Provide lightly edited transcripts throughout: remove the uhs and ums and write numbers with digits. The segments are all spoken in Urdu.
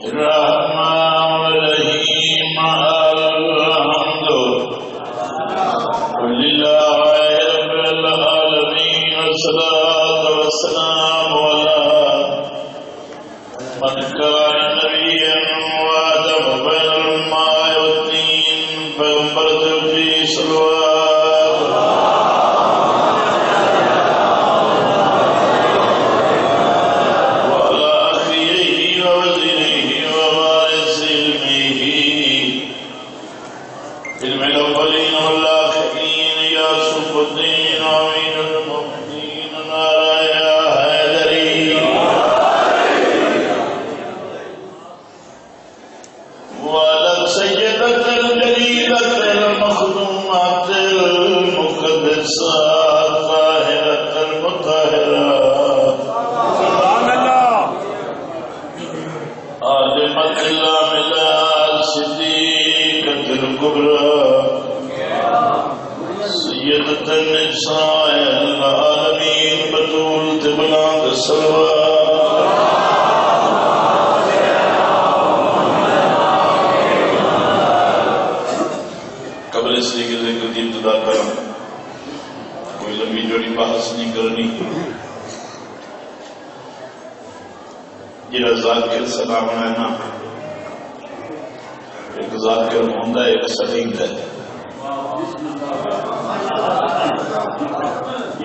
الرحمن الرحيم الحمد لله رب العالمين والصلاة والسلام على من كان نبيا وآدم بين الماء والطين پیغمبر في صلوات وعلى أخيه ووزيره ووارث علمه علم الأولين والآخرين يا صف الدين أمين المؤمنين نارا يا حيدري وعلى السيدة الجليلة المخدومات المقدسات طاهرة المطهرات عالمة العاملة الصديقة الكبرى سيدة النساء العالمين بطول بلاد الصلوات قبل اس لیے کہ ذکر کی ابتدا کروں کوئی لمبی جوڑی بحث نہیں کرنی جڑا ذاکر سلام ہے نا ایک ذاکر ہوندا ہے ایک سلیم ہے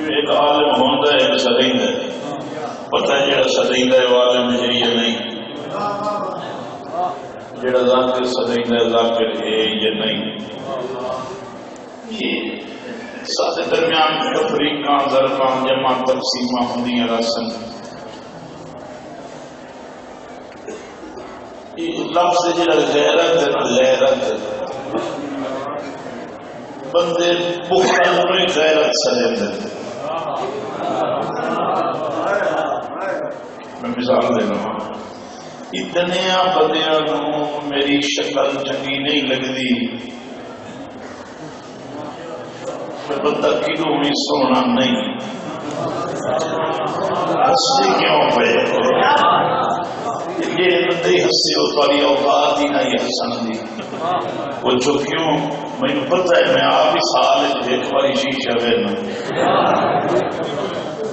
ایک عالم ہوندا ہے ایک سلیم ہے پتہ ہے جڑا سلیم ہے وہ عالم ہے یا نہیں جڑا ذاکر سلیم ہے ذاکر ہے یا نہیں ساتھ درمیان تفریقاں ضرباں جمع تقسیماں ہوندیاں رسن لفظ جڑا غیرت ہے نا غیرت بندے بخل میں غیرت سمجھتے میں مثال دینا اتنے بندیاں نو میری شکل چنگی نہیں لگتی بندہ کیوں بھی سونا نہیں ہستے کیوں پہ یہ بندے ہستے ہو تاری اوقات ہی نہیں ہسن دی وہ جو کیوں مجھے پتہ ہے میں آپ ہی سال ایک باری شیشہ وینا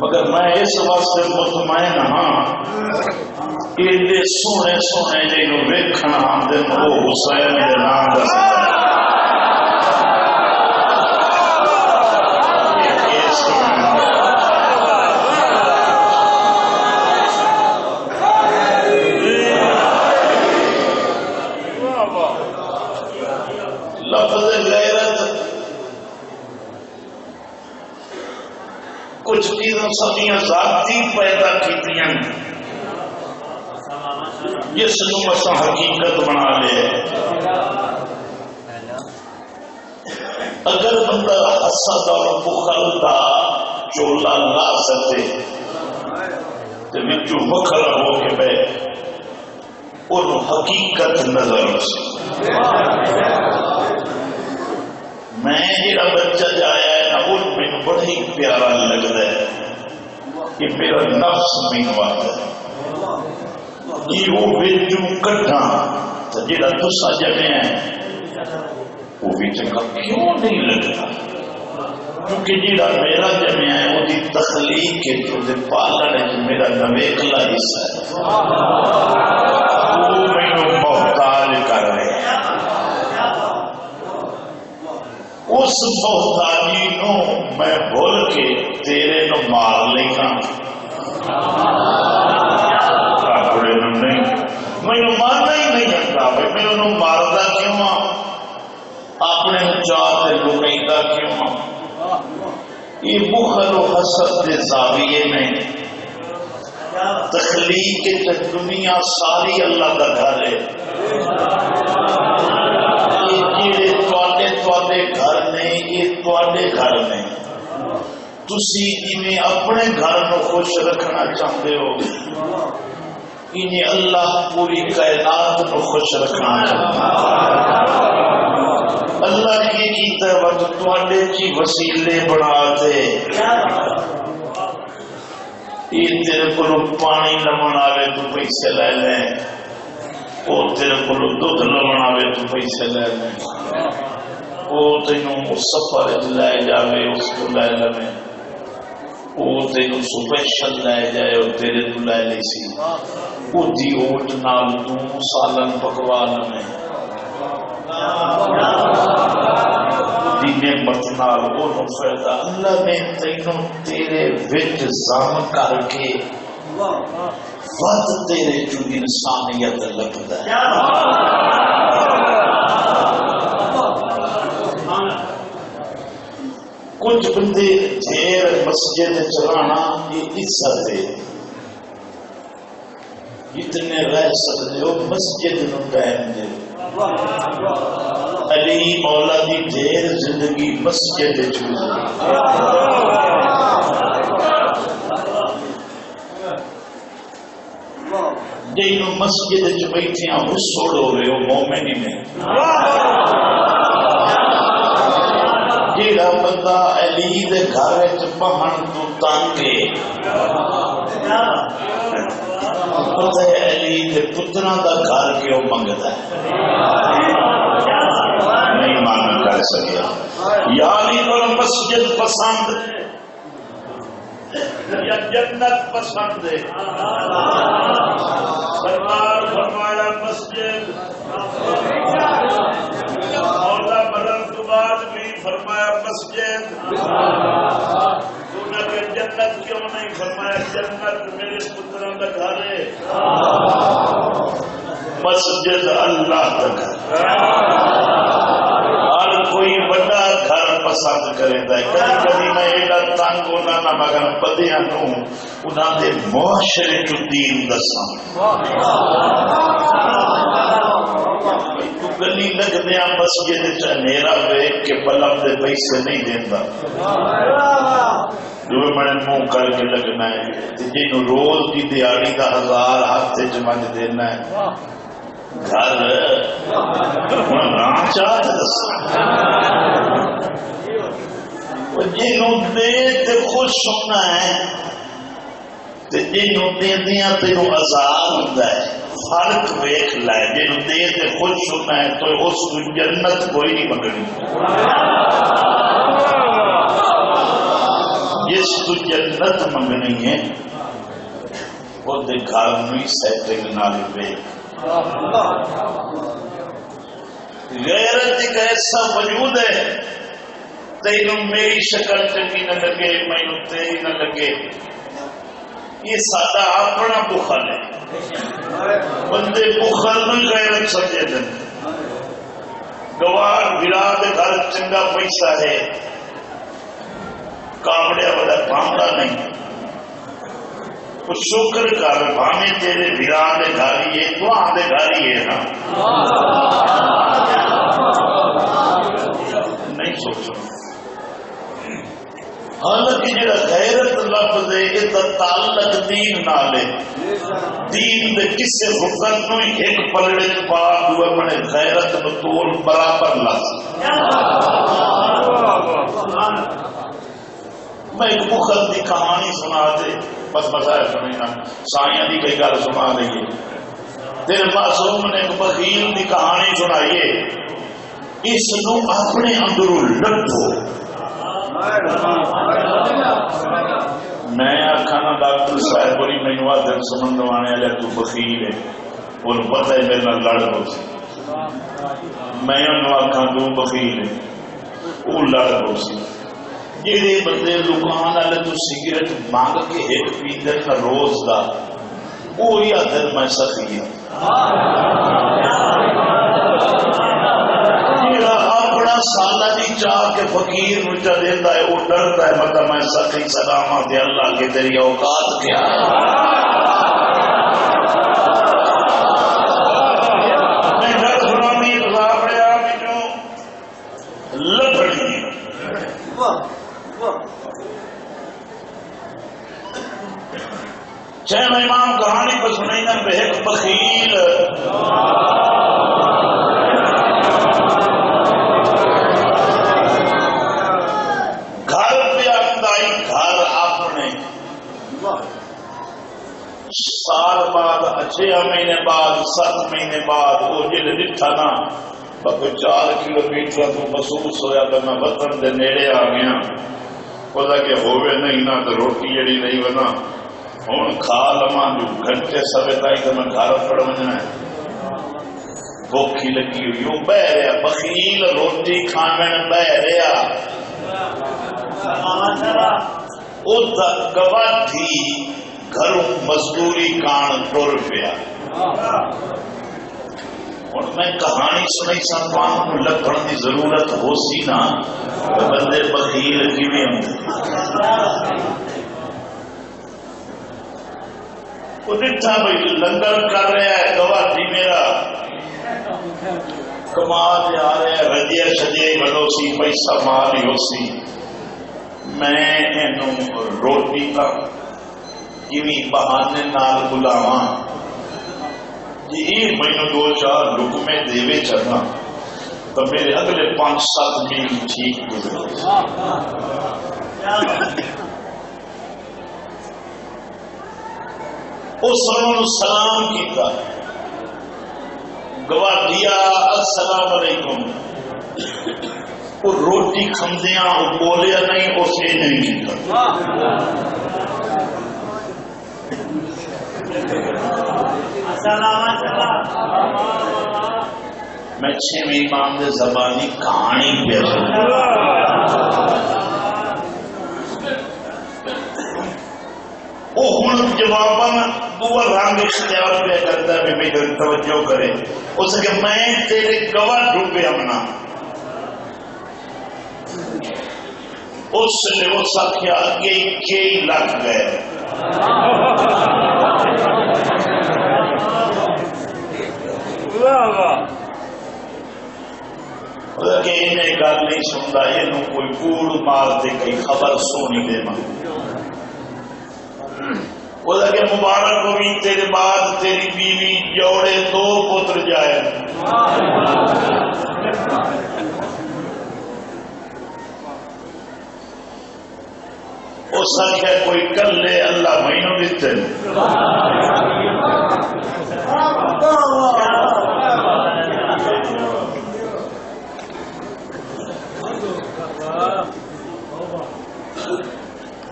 مگر میں اس واسطے مطمئن ہاں ایڈے سونے سونے جنہوں ویکھنا دن وہ حسین دے نام دا لفظ غیرت کچھ چیزوں سبیاں ذاتی پیدا کیتیاں جس نو اساں حقیقت بنا لے اگر بندہ حسد اور بخل دا چولا لا سکے تو وچوں بخل ہو کے بے اور حقیقت نظر سے میں جڑا بچہ جایا ہے نا وہ مجھے بڑا ہی پیارا لگتا ہے کہ میرا نفس منوا ہے یہ وہ ویچوں کٹھا تو جڑا تسا جمع ہے وہ ویچوں کا کیوں نہیں لگتا کیونکہ جڑا میرا جمع ہے وہ دی تخلیق کے تو پالن ہے میرا نویکلا حصہ ہے وہ میں محتاج کر رہے ہیں اس محتاجی نو میں بھول کے تیرے نو مار لینا کاکڑے نو نہیں میں مارنا ہی نہیں جانتا میں انہوں ماردا کیوں ہاں اپنے چاہتے لکیتا کیوں ہاں یہ بخل و حسد دے زاویے نہیں تخلیق دنیا ساری اللہ کا گھر ہے گھر نہیں یہ تواڈے گھر نہیں تسی انہیں اپنے گھر کو خوش رکھنا چاہتے ہو انہیں اللہ پوری کائنات کو خوش رکھنا چاہتا اللہ کی کیتا وقت تواڈے کی وسیلے بنا دے یہ تیرے کو پانی نمن آوے تو پیسے لے لیں وہ تیرے کو دودھ لونا وے تو پیسے لے لیں، وہ تینوں سفر لے جاوے اس کو لے لیں، وہ تینوں سپیشل لے جائے اور تیرے تو لے لی سی، وہ دی اوٹ نال تو سالن پکوا لیں، دی نعمت نال وہ فائدہ اللہ نے تینوں تیرے وچ ضم کر کے ود تیرے جو انسانیت لگتا ہے۔ کچھ بندے دیر مسجد چلانا یہ عزت ہے، جتنے رہ سکتے ہو مسجد نو ٹائم دے۔ علی مولا دی دیر زندگی مسجد جنہوں مسجد بیٹھے ہیں وہ سوڑ ہو رہے ہو مومن ہی میں۔ جیڑا بندہ علی دے گھر وچ بہن تو تانگے پتہ ہے علی دے پتراں دا گھر کیوں منگدا ہے، نہیں مان کر سکیا۔ یا علی کو مسجد پسند یا جنت پسند ہے؟ سرکار فرمایا مسجد، مولا مرن تو بعد بھی فرمایا مسجد، انہوں نے جنت کیوں نہیں فرمایا جنت میرے پتروں کا گھر ہے، مسجد اللہ کا گھر۔ ہر کوئی بڑا گھر پسند کرے گا، کبھی کبھی میں ایڈا تنگ ہونا نہ مگر بدیاں نوں انہاں دے معاشرے چ دین دساں۔ گلی لگدیاں مسجد چ ہنیرا ویکھ کے بلب دے پیسے نہیں دیندا، جو میں منہ کر کے لگنا ہے، جنوں روز کی دیہڑی دا 1000 ہاتھ چ منگ دینا ہے گھر راہ چاہ جنوں دے تے خوش ہونا ہے تے جنوں دے دیاں تینوں عذاب ہوندا ہے، فرق ویکھ لے، جنوں دے تے خوش ہونا ہے تو اس کو جنت کوئی نہیں منگنی، جس کو جنت منگنی ہے وہ دے گھر میں سیٹنگ نال ویکھ۔ غیرت ایک ایسا وجود ہے، تینوں میری شکل چنگی نہ لگے مینوں تیری نہ لگے، یہ سادہ اپنا بخل ہے، بندے بخل میں غیرت سمجھے دیں۔ گوار بلا دے گھر چنگا پیسہ ہے، کامڑیا والا پاؤنڈا نہیں، وہ شکر کر بھانے تیرے بھرا دے گھاری ہے تو آدھے گھاری ہے نا، نہیں سوچو۔ حالانکہ جڑا غیرت لفظ ہے یہ تعلق دین نال ہے، دین دے کسے حکم نو ایک پلڑے پا دوے بنے غیرت نو تول برابر لفظ۔ میں ایک بخل دی کہانی سنا دے بس بسائے سنینا، سائیاں دی کئی گل سنا دئیے، تیرے معصوم نے ایک بخیل دی کہانی سنائیے، اس نو اپنے اندروں لٹھو۔ میں آکھا نا ڈاکٹر صاحب بڑی مینوں آدھر سمجھ وانے والے تو بخیل ہے، اور پتہ ہے میرے نال لڑ پو سی، میں انہوں آکھا تو بخیل ہے، وہ لڑ پو سی۔ جہے بندے دکان والے تو سگریٹ مانگ کے ایک پیندے کا روز دا وہی آدھر میں سخی ہوں، جہاں اپنا سالہ دی چاہ کے فقیر مجھا دیتا ہے وہ ڈرتا ہے مطلب میں سخی سلامت ہے، اللہ کے تیری اوقات کیا ہے۔ میں گھر سنامی اپنے آپ جو لبڑی چھ میں امام کہانی کو سنائی نا ایک بخیل گھر پہ آئی، گھر اپنے سال بعد 6 مہینے بعد 7 مہینے بعد وہ جل ڈٹھا نا کوئی 4 کلومیٹر تو محسوس ہویا تو میں وطن دے نیڑے آ گیا پتا کہ ہوئے نہیں نہ تو روٹی جڑی نہیں بنا ہوں کھا لواں جو گھنٹے سوے تائی تو میں گھر پڑ وجنا ہے بھوکی لگی ہوئی وہ بہ رہا بخیل روٹی کھاون بہ رہا گواٹھی گھروں مزدوری کان ٹر پیا اور میں کہانی سنائی سنوان کو لکھن کی ضرورت ہو سی نا بندے بخیل کیویں ہوندے وہ ڈٹھا بھائی لنگر کر رہا ہے گواٹھی میرا کما دے آ رہے رجے سجے بڑو سی پیسہ مال ہی ہو سی میں روٹی کا کیویں بہانے نال بلاواں جی مینو 2-4 لقمے دیوے چلنا تو میرے اگلے 5-7 میل ٹھیک گزرے اس سلام کیتا گواٹھیا السلام علیکم وہ روٹی کھمدیاں وہ بولیا نہیں اسے نہیں کیتا میں 6ویں امام دے زبانی کہانی پہ وہ ہوں جواباً دو رنگ اختیار پہ کرتا ہے میری توجہ کرے اس کہ میں تیرے گواہ ڈوبے امنا اس نے وہ سکھیا اگے کئی لگ گئے کہ انہیں گل نہیں سنتا یہ کوئی کوڑ مار دے کئی خبر سونی دے ماں وہ کہ مبارک کو بھی تیرے بعد تیری بیوی جوڑے 2 پتر جائے وہ سچ ہے کوئی کر لے اللہ مہینوں دیتے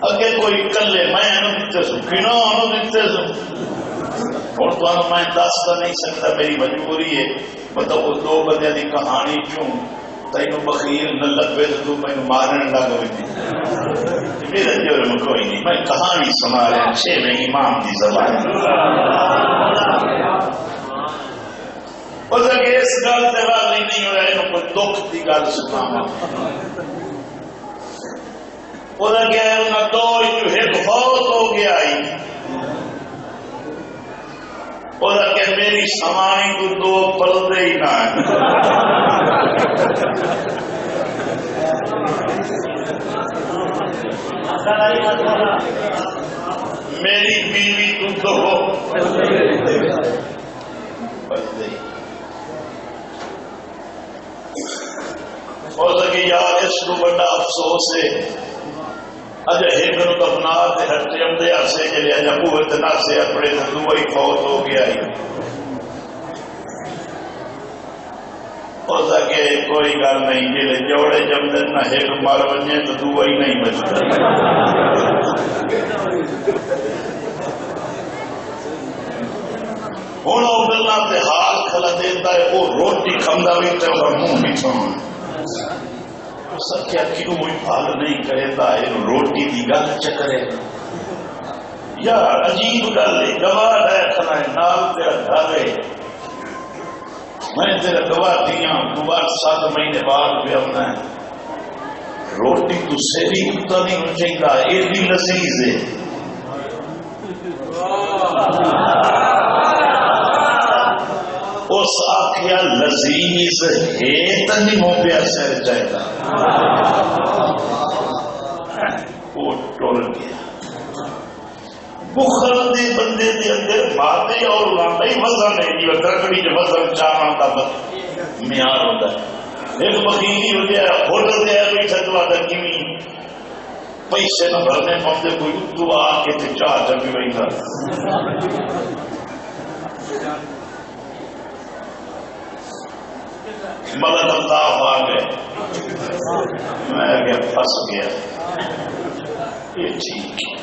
اگے کوئی کلے میں دیتے سو کنوں دیتے سو اور تو میں دس تو نہیں سکتا میری مجبوری ہے مطلب وہ 2 بندے کی کہانی کیوں تینوں بخیل نہ لگے تو میں مارن لگ میرا جرم کوئی نہیں میں کہانی سنا رہا 6ویں امام کی زبان اس گل سے راضی نہیں ہو رہا کوئی دکھ کی گل سنا دو ایک بہت ہو گیا کہ میری سمانی کو 2 پردے ہی نہ میری بیوی کو 2 پردے ہو سکے یار اس کو بڑا افسوس ہے اجا ایک نو دفنا تے ہٹے اندے عرصے کے لیے اجا قوت نہ سے اپنے دوئی فوت ہو گیا ہی اور کہ کوئی گل نہیں جلے جوڑے جمدن نہ ایک مار ونجے تو دوئی نہیں بچتا ہوں وہ گلا تے حال کھلا دیتا ہے وہ روٹی کھمدا بھی تے وہ منہ مٹھاؤں سکیا کیوں حال نہیں کرے تا روٹی کی گل چکرے یار عجیب گل ہے گواہ ہے کھنا نال تیرا ڈالے میں تیرا گواہ دیاں 7 مہینے بعد بھی آنا ہے روٹی تو سیری تو نہیں ہو چاہیے ایڈی لذیذ ہے اس آخیا لذیذ ہے تو نہیں ہو پیا سر چاہتا وہ ٹر گیا بخل دے بندے دے اندر باتیں اور لاندائی وزن ہے یہ درکڑی جو وزن چاہاں کا معیار ہوتا ہے ایک بخیلی ہو جائے ہوٹل دے کوئی چھتوا دکیویں پیسے نہ بھرنے پاؤں کوئی دعا کے تے چاہ جبھی وہی کر ملک اللہ آ گئے، میں گیا پھنس گیا، یہ ٹھیک ہے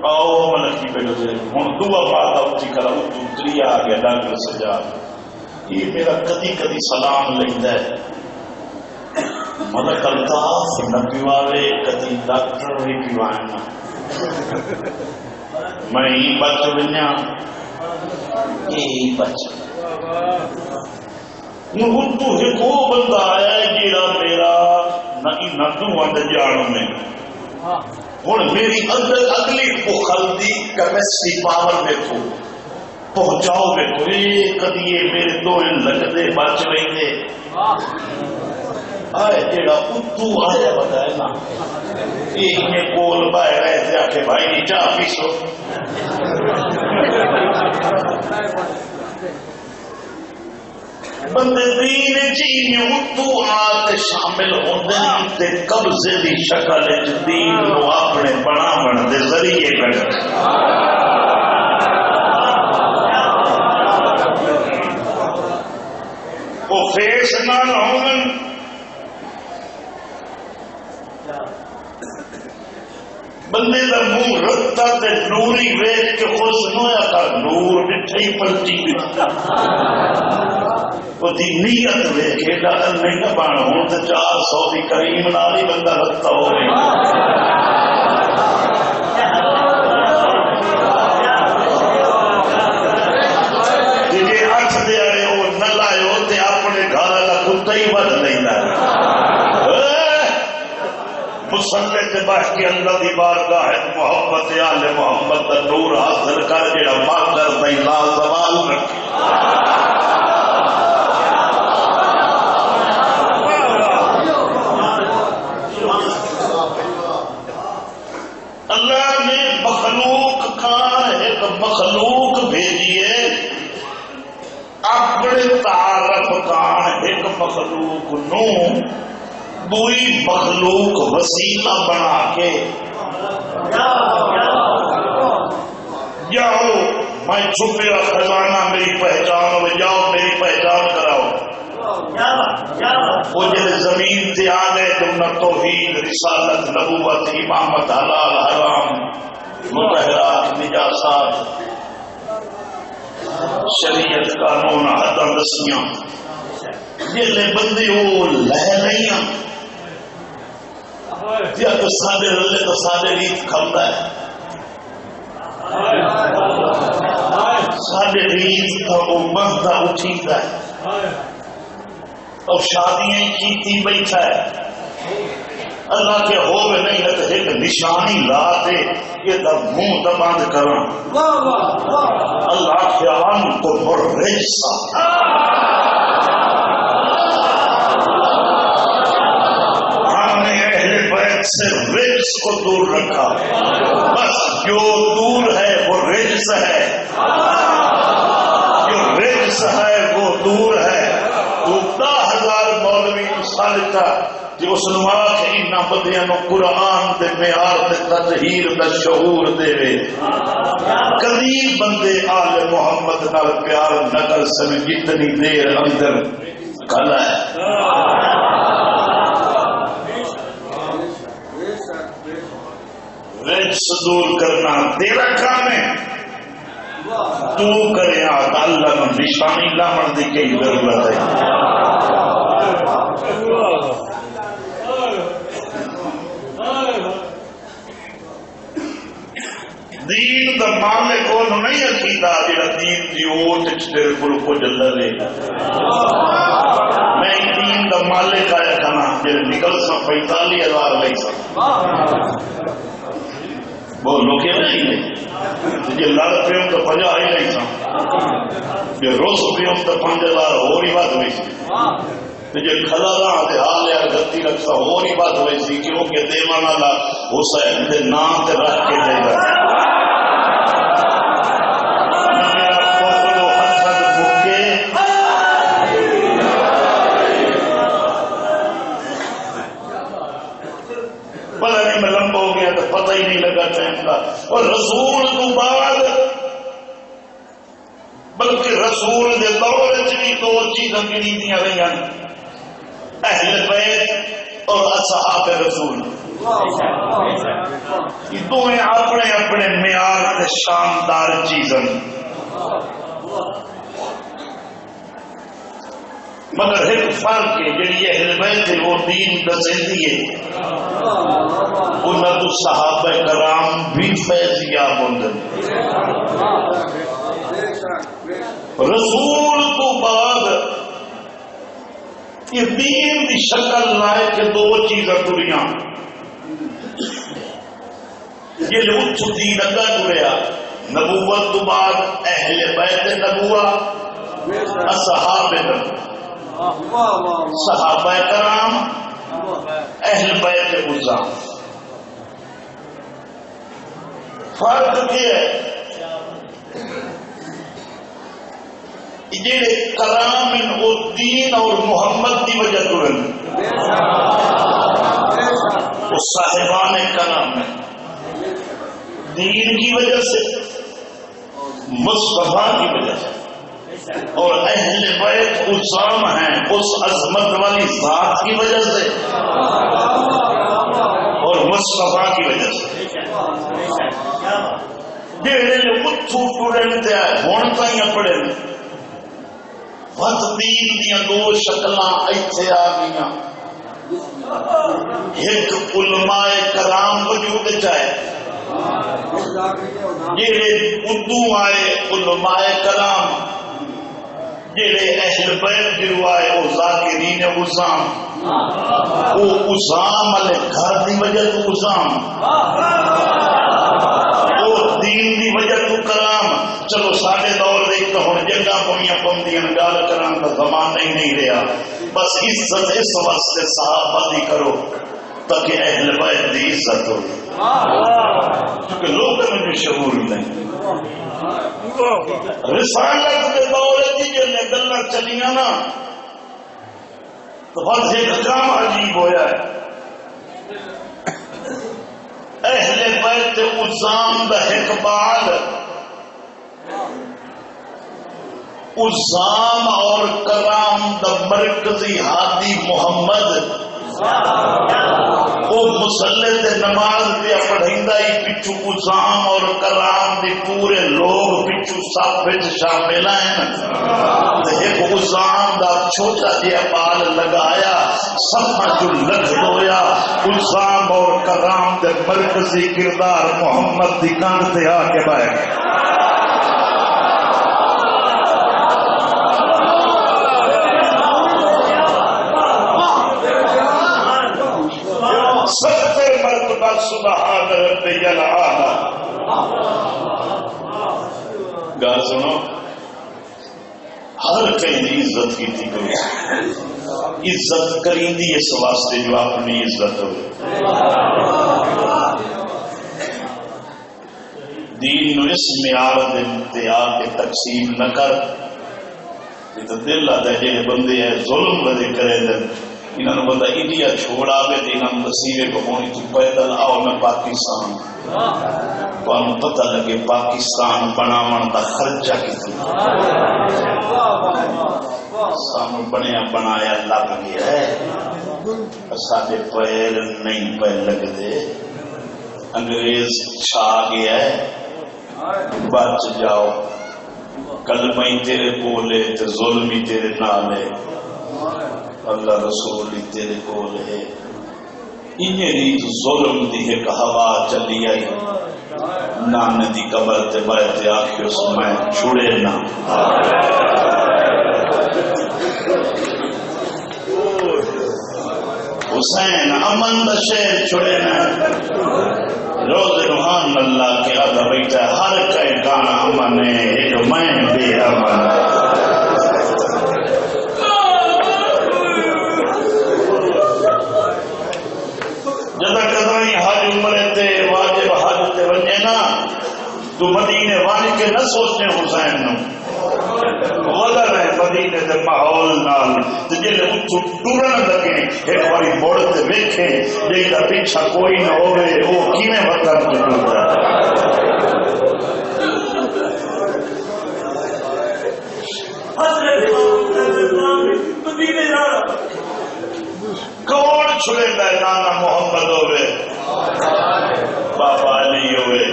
آؤ ملک کی پہلے سے ہوں دعا پاتا اٹھی کرا اتری آ گیا ڈاکٹر سجاد یہ میرا کدی کدی سلام لینا ہے ملک الطاف نہ پیوارے کدی ڈاکٹر بھی پیوانا میں ہی بچ بنیا یہی بچ تو ایک وہ بندہ آیا ہے جیڑا میرا نہ تو وند جان میں ہوں میری اگلی بخل دی کیپیسٹی پاور دیکھو پہنچاؤ دیکھو یہ کدی میرے دو لگتے بچ رہے آئے جیڑا اتو آیا بتائے نا ایک میں کول بائے رہے تھے آکے بھائی نہیں چاہ پیسو بندے دین چین اتو آتے شامل ہوندے تے قبضے دی شکل دین نو اپنے بنا بن دے ذریعے کر وہ فیس نہ ہوں بندے دا منہ رتا تے نوری ویچ کے خوش نویا کر نور مٹھائی پلٹی بتا وہ دی نیت ویکھے ڈالر نہیں نہ بانا ہوں تے 400 دی کریم نالی بندہ رتا ہو رہی جی 8 دے آئے ہو نہ لائے ہوتے اپنے گھر اللہ کتا ہی بد لینا ہے مسلح کے باش کے اللہ دی بارگاہ ہے محبت آل محمد دا نور حاصل کر جڑا ماکر نہیں لا زوال رکھے اللہ نے مخلوق کا ایک مخلوق بھیجیے اپنے تعارف کا ایک مخلوق نو دوئی مخلوق وسیلہ بنا کے جاؤ میں چھپے خزانہ میری پہچان ہو جاؤ میری پہچان کراؤ وہ جب زمین سے آ گئے تم نہ توحید رسالت نبوت امامت حلال حرام مطہرات نجاسات شریعت قانون حداں دسیاں جلے بندے وہ لہ نہیں یا تو سادے رلے تو سادے ریت کھلتا ہے سادے ریت تھا وہ مہدہ اٹھیتا ہے اور شادیاں کیتی بیٹھا ہے اللہ کے ہوئے نہیں ہے تو ایک نشانی لا دے یہ تب منہ دباند کرنا اللہ کے عام کو بررجسا سے رجس کو دور رکھا بس جو دور ہے وہ رجس ہے جو رجس ہے وہ دور ہے 10,000 مولوی سالتا جو اس نماز انہا بدیاں نو قرآن دے معیار دے تطہیر دے شعور دے وے قریب بندے آل محمد نال پیار نکل سمیں جتنی دیر اندر کھلا ہے رجس دور کرنا تیرا کام ہے تو کرے آتا اللہ میں نشانی لامن دی کئی ضرورت ہے دین دا مالک کو نہیں عقیدہ جڑا دین دی اوٹ تیرے کو جلد لے میں دین دا مالک آیا کھانا جڑے نکل سا 45,000 لے سا وہ لوکے نہیں لے جی لڑ پہ ہوں تو 50 ہی نہیں سا جی روز پہ ہوں تو 5,000 ہو رہی بات ہوئی سی جی کھلا رہا دے حال یا گھتی رکھتا ہو رہی بات ہوئی سی کیونکہ دیوانا لا حسین دے نام تے رکھ کے دے گا پتہ ہی نہیں لگا ٹائم کا اور رسول تو بعد بلکہ رسول دے دور بھی دو چیزاں گنی دیا گئی ہیں، اہل بیت اور اصحاب رسول. یہ دونوں اپنے اپنے معیار سے شاندار چیزیں، مگر ایک فرق ہے جڑی اہل بیت ہے وہ دین دسیندی ہے، انہاں تو صحابہ کرام بھی فیضیاب ہوندے. رسول تو بعد یہ دین دی شکل لائے کہ دو چیزیں ٹریاں، یہ لوگ دین اگا ٹریا. نبوت تو بعد اہل بیت نبوت، اصحاب صحابہ کرام، اہل بیت عظام. فرق کیا ہے؟ جڑے کرام وہ دین اور محمد کی وجہ ٹرن، وہ صاحبان کرام ہیں دین کی وجہ سے، مصطفیٰ کی وجہ سے. اور اہل بیت عظام ہیں اس عظمت والی ذات کی وجہ سے اور مصطفیٰ کی وجہ سے. جڑے لوگ اتھو ٹرن تے ہن تائیں پڑھے وقت دین دیا دو شکلاں ایتھے آ گئیاں. ایک علماء کرام وجود چاہے جڑے اردو آئے علماء کرام، جڑے اہل بیت جو آئے وہ ذاکرین عظام، وہ عظام والے گھر دی وجہ تو عظام، وہ دین دی وجہ تو کرام. چلو سارے دور دیکھ تو ہوں جنگا پوئیاں پوندیاں گال کران کا زمانہ ہی نہیں رہا. بس عزت اس واسطے صحابہ دی کرو تاکہ اہل بیت دی عزت ہو، کیونکہ لوگ میں شعور نہیں. رسالت کے دور کی جو گلاں چلیاں نا تو بس ایک کام عجیب ہویا ہے. اہل بیت عظام دا اقبال، عظام اور کرام دا مرکزی ہادی محمد وہ مسلح تے نماز پہ پڑھیندا ہی پچھو عظام اور کرام دی پورے لوگ پچھو سب وچ شامل ہیں. ایک عظام دا چھوٹا جہا بال لگایا سب جو لگ ہویا. عظام اور کرام دے مرکزی کردار محمد دی کان تے آ کے بیٹھ ستر مرتبہ سبحان ربی العالی. گال سنو، ہر کہیں عزت کی تھی کرو، عزت کریں دی اس واسطے جو اپنی عزت ہو. دین نو اس معیار دے آ کے تقسیم نہ کر. یہ تو دل آتا ہے جہے بندے ہیں ظلم بدے کرے دن انہوں نے بندہ انڈیا چھوڑ آگے تو انہوں نے نصیبے کو ہونی تو پیدل آؤ میں پاکستان. تو پتہ لگے پاکستان بناون دا خرچہ کتنا سامنے بنیا بنایا لگ گیا ہے. سارے پیر نہیں پہ لگتے، انگریز چھا گیا ہے. بچ جاؤ، کلمہ ہی تیرے بولے تو ظلم ہی تیرے نالے، اللہ رسول ہی تیرے کول ہے. انہیں ریت ظلم دی ایک ہوا چلی آئی، نانے دی قبر تے بیٹھ آکھے اس میں چھڑے نہ. حسین امن دا شہر چھڑے نہ. روز روحان اللہ کے آدھا بیٹھا ہر کئی گانا امن ہے ایک میں بے امن. حج عمرے تے واجب حج تے ونے نا تو مدینے وان کے نہ سوچنے حسین نو غلط ہے مدینے دے ماحول نال تے جے اٹھو ٹرن لگے ایک باری موڑ تے ویکھے جے دا پیچھا کوئی نہ ہوے او کیویں وطن تے ٹردا. چھڑے دا نانا محمد ہوئے، بابا علی ہوئے،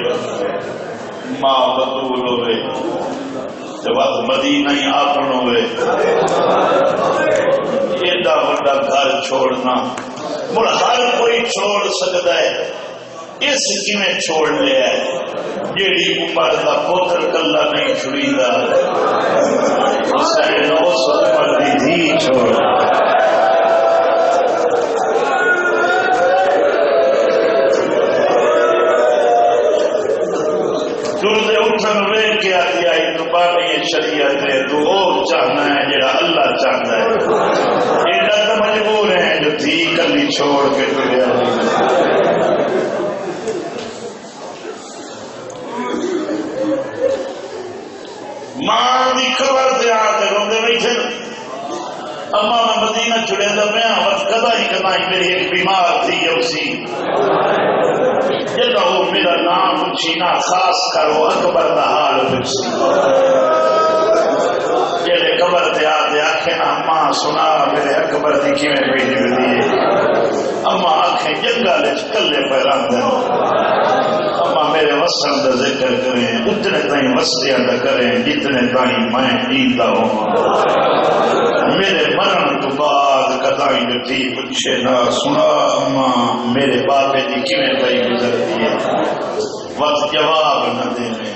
ماں بطول ہوئے، جب مدینہ ہی آپن ہوئے، ایڈا بڑا گھر چھوڑنا مڑ ہر کوئی چھوڑ سکتا ہے، اس کی میں چھوڑ لیا ہے جیڑی عمر دا پوتر کلا نہیں چھڑی دا حسین اس عمر دی دھی چھوڑ دردے اٹھن وے کے آتی آئی تو باقی شریعت ہے تو وہ چاہنا ہے جڑا اللہ چاہتا ہے، ایڈا تو مجبور ہیں جو تھی کلی چھوڑ کے تلیا ماں دی خبر سے آتے روندے بیٹھے اما میں مدینہ چھڑے دا میں وقت کدائی میری ایک بیمار تھی اسی جب وہ میرا نام پوچھی نہ خاص کرو اکبر دا حال پوچھی جیلے قبر تے آتے آنکھیں نا ماں سنا میرے اکبر دی کیویں بیٹی بدی اما آنکھیں جنگل کلے پیران دیں اما میرے وسن دا ذکر کریں اتنے تائیں وسیع دا کریں جتنے تائیں میں جیتا ہوں میرے مرن تو بعد کدائیں جو تھی پوچھے نہ سنا اما میرے باپے دی کیویں پئی گزرتی ہے وقت جواب نہ دینے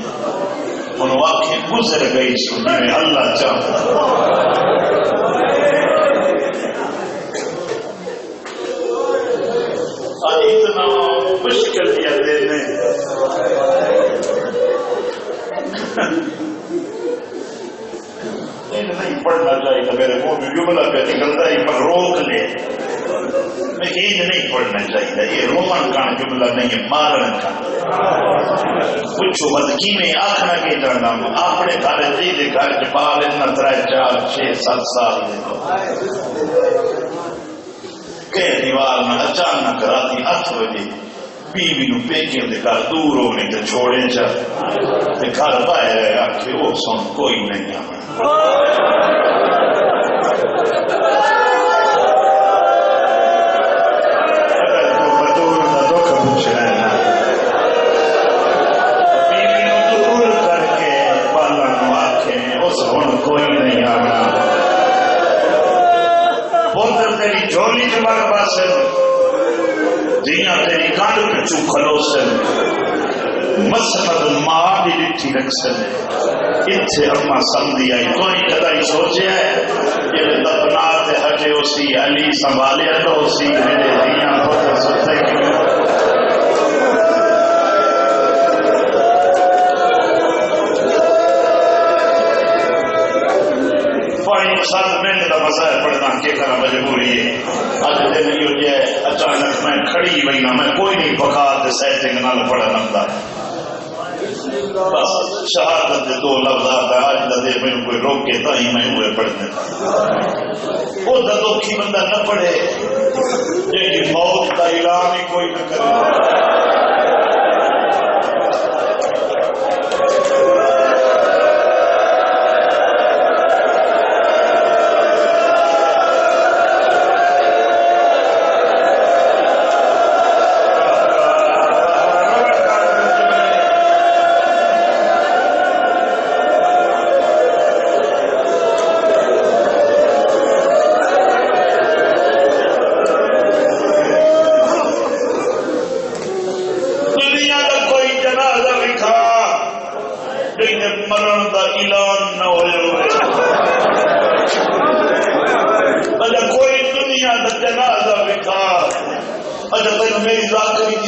ان واقعی گزر گئی سنی میں اللہ چاہتا آج اتنا مشکل دیا دینے نہیں پڑھنا چاہیے تھا میرے منہ میں جملہ پہ نکلتا ہے پر روک لے میں یہ نہیں پڑھنا چاہیے یہ رومن کا جملہ نہیں ہے مارن کا پوچھو بس کی میں آخنا کی جانا اپنے گھر جی دے گھر کے بال اتنا 3 4 6 7 سال دے کہ دیوار میں اچانک راتی 8 بجے بیوی نو پیکے دے گھر دور ہونے تے چھوڑے چا تے گھر باہر آ کے وہ سن کوئی نہیں آنا تیری کانڈ پچھو کھلو سن مسند ماں بھی لٹھی رکھ سن اتھے اما سمدھی آئی کوئی کدائی سوچے ہے یہ دفنات ہٹے اسی علی سنبھالے تو اسی میرے دیاں پتر ستے کیوں ساتھ میں نے مسائل پڑھنا کہ کرا مجبوری ہے آج دن یہ جائے اچانک میں کھڑی ہوئی نہ میں کوئی نہیں بکار دے سیٹنگ نال پڑھا نمدا بس شہادت دے 2 لفظ آتا آج دے میں کوئی روک کے تا ہی میں ہوئے پڑھنے وہ دکھی بندہ نہ پڑھے لیکن موت کا اعلان ہی کوئی نہ کرے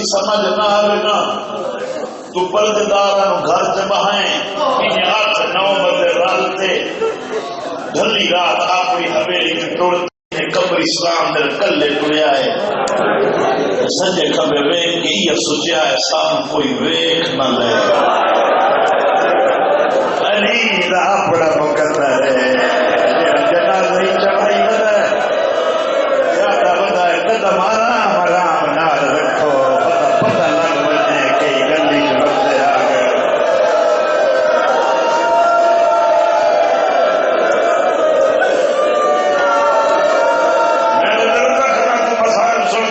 سمجھ نہ آئے نا تو پردیدار گھر سے بہائیں انہیں 8-9 بجے رالتے ڈھلی رات اپنی حویلی میں توڑتے قبرستان در کلے ٹرے آئے سجے کبے ویک کے یہ سوچا ہے سام کوئی ویک نہ لے علی دا بڑا مقدر ہے جنازہ ہی چڑھائی بدا ہے یادہ بدا ہے قدم آرام آرام نال رکھو پتہ لگ بجے کئی گلی کے بندے آ گئے میں نے در تک کو مسائل سن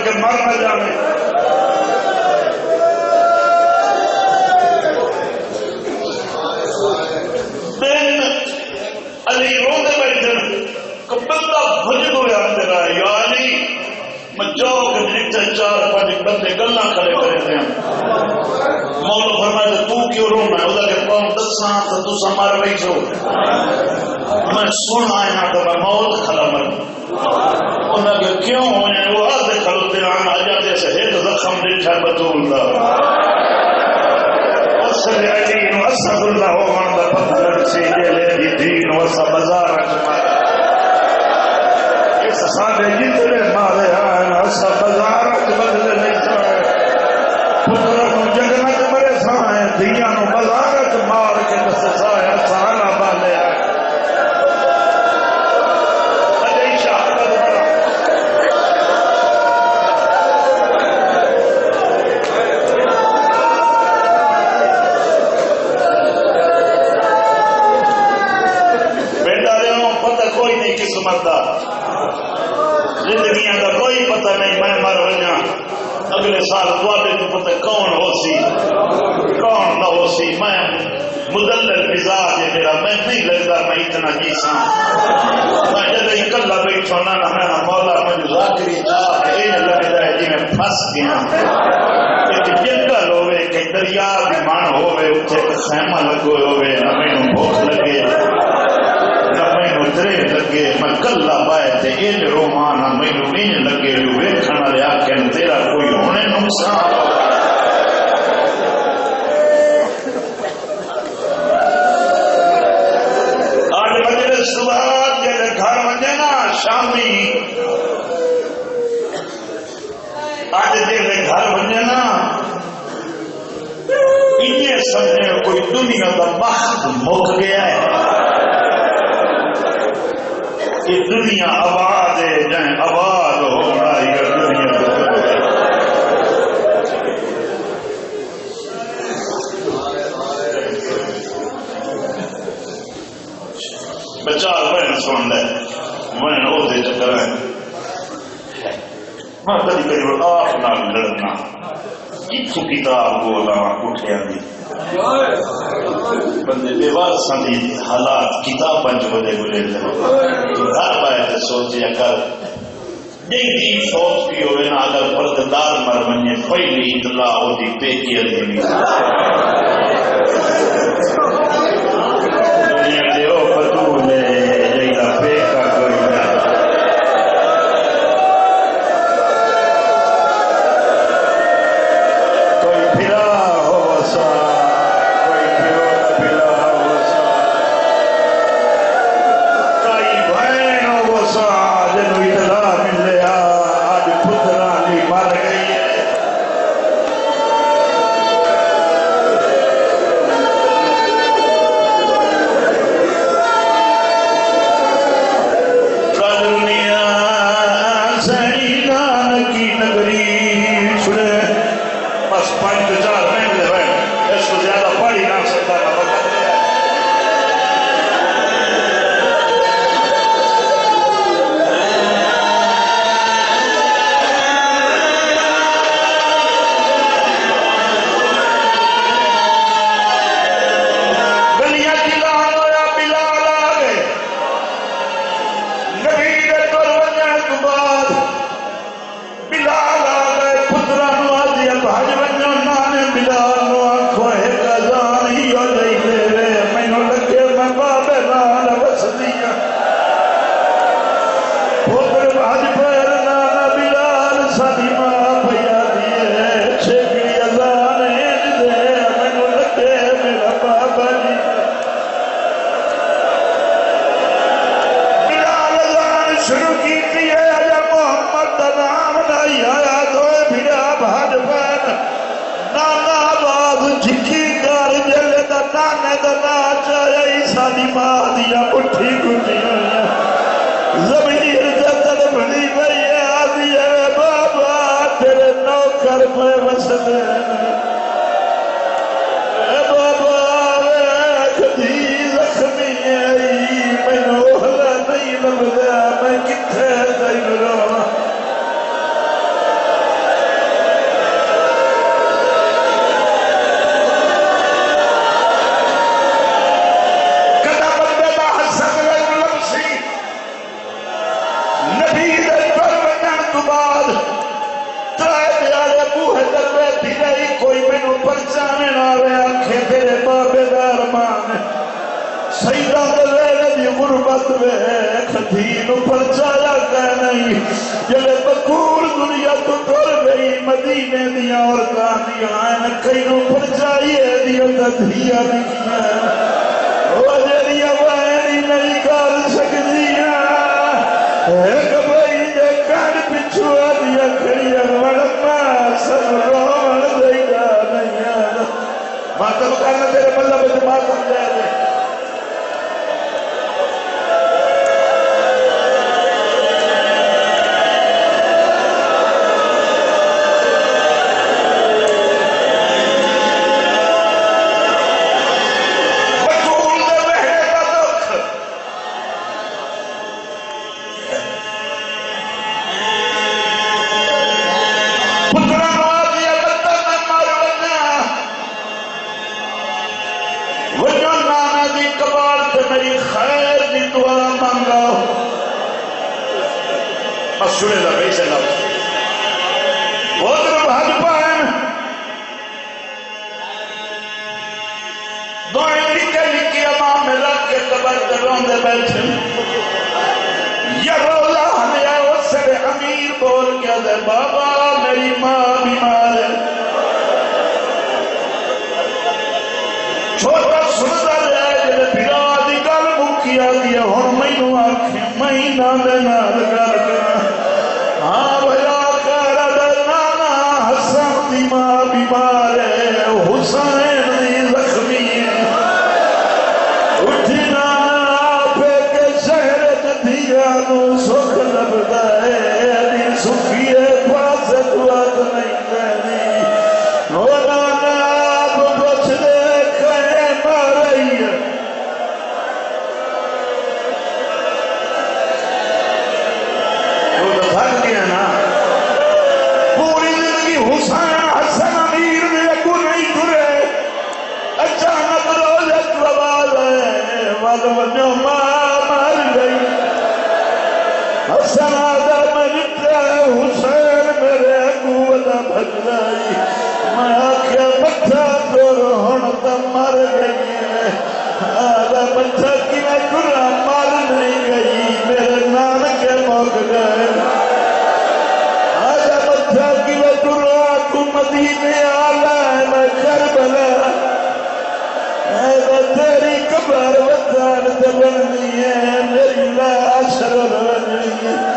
دن علی روندے بیٹھن کبندہ بھجن ہویا تیرا یا علی میں جاؤ کہ جیتے 4-5 بندے گلہ کھڑے کرے دیں مولا فرمائے تو کیوں رونا ہے اوہ کہ پاؤں 10 سال تو تو سمار بیٹھو میں سن آیا تو میں موت کھلا مر انہوں کہ کیوں ہوئے وہ آدھے کھلوتے آنا آجاتے سے ہے تو زخم دیٹھا بطول اللہ اصل علی وصد اللہ ومن پتھر سیدے لے دی دین وصد بزار اجمال اس سادے جتنے مارے آئین وصد بزار اجمال لے نہیں سائے پتروں جگنت مرے سائیں دیانوں بزار اجمال کے دس سائے سانا بالے آئے زندگیاں کا کوئی پتہ نہیں میں مر رہا اگلے سال دوابے کو پتہ کون ہو سی کون نہ ہو سی میں مدلل مزاج ہے میرا میں نہیں لگتا میں اتنا جیسا میں جب ایک اللہ بیٹھا نہ میں مولا میں ذاکری جا کے یہ لگتا ہے جی میں پھنس گیا ایک جنگل ہوئے کہ دریا بھی مان ہوئے اتھے خیمہ لگوئے ہوئے نہ میں بھوک لگے درے لگے میں کلہ پائے تھے این رومانا میں نین لگے جو ویکھنا لیا کہ تیرا کوئی ہونے نقصان آج مجلس صبح جلے گھر مجھنا شامی آج جلے گھر مجھنا انہیں سمجھے کوئی دنیا کا وقت مک گیا ہے یہ دنیا آباد ہے جائیں آباد ہونا یہ دنیا بچار بہن سن لے بہن ہو دے چکر ہے میں کدی کدی آپ نہ لڑنا کتوں کتاب بولا اٹھے آدھی بندے بے وارثاں دی حالات کتاب بن وجے گزرے گھر پائے سوچے کر نہیں فوج بھی ہوئے نا اگر پردار مر بنے پہلی اطلاع ہوتی پے کی دینی دنیا دے او بدول جیدا پے کا کوئی نہ کوئی پھرا ہو سا سیدہ دلیل دی غربت ویکھ دین پرچایا کہ نہیں جلے بکور دنیا تو ٹر گئی مدینے دیا عورتاں دیاں کئیوں پرچائیے دیا دھیا نہیں وہ جڑیاں وینی نہیں کر سکدیاں ایک بھائی دے کان پچھو دیا کھڑیاں وڑنا سب روڑ دیا نہیں آنا ماتم کرنا تیرے مطلب ماتم جائے دے سنے لگے سے لفظ وہ طرف حج پائن دعائیں لکھے لکھی امام میں رکھ کے قبر دروں دے بیٹھے یا روزہ ہمیں آئے اس سے امیر بول گیا دے بابا میری ماں بیمار ہے چھوٹا سنتا رہے جلے بھیرا دی گل مکیا گیا ہن مینوں آنکھیں مہینہ دے نال گل کرنا ہاں بھیا کر نانا حسن دی ماں بیمار ہے حسین دی زخمی ہے اٹھی نانا پہ کے شہر جدیا نو سکھ لبدا ہے دی سکھی ہے پاس دعات نہیں کہنی وہ نانا بچ دے کھے مارئی ہے بھگ گیا نا پوری زندگی حسین حسن امیر نے اگو نہیں ترے اچانک روزت آواز ہے ونو ماں مر گئی حسن آدم نکلا حسین میرے اگو دا بھگ گئی میں آکھیا بچہ تر ہن تو مر گئی ہے آدھا بچہ کی میں ترا مر نہیں گئی میرے نانکے موک گئے مدینے آلہ ہے میں کربلا تیری قبر وطن دبنی ہے میری لاش رونی ہے